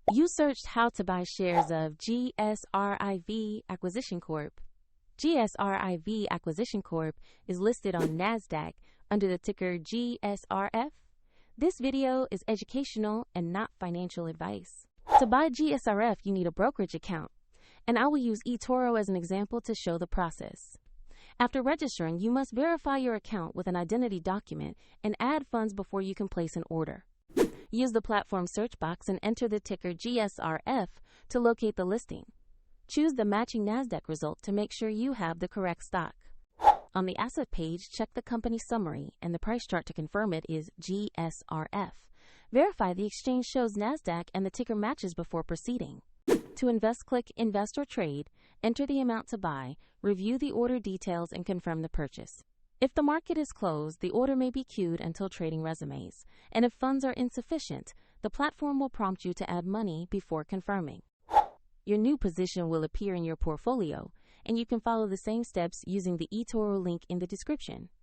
You searched how to buy shares of GSRIV Acquisition Corp. GSRIV Acquisition Corp is listed on NASDAQ under the ticker GSRF. This video is educational and not financial advice. To buy GSRF, you need a brokerage account, and I will use eToro as an example to show the process. After registering, you must verify your account with an identity document and add funds before you can place an order. Use the platform search box and enter the ticker GSRF to locate the listing. Choose the matching NASDAQ result to make sure you have the correct stock. On the asset page, check the company summary and the price chart to confirm it is GSRF. Verify the exchange shows NASDAQ and the ticker matches before proceeding. To invest, click Invest or Trade, enter the amount to buy, review the order details, and confirm the purchase. If the market is closed, the order may be queued until trading resumes, and if funds are insufficient, the platform will prompt you to add money before confirming. Your new position will appear in your portfolio, and you can follow the same steps using the eToro link in the description.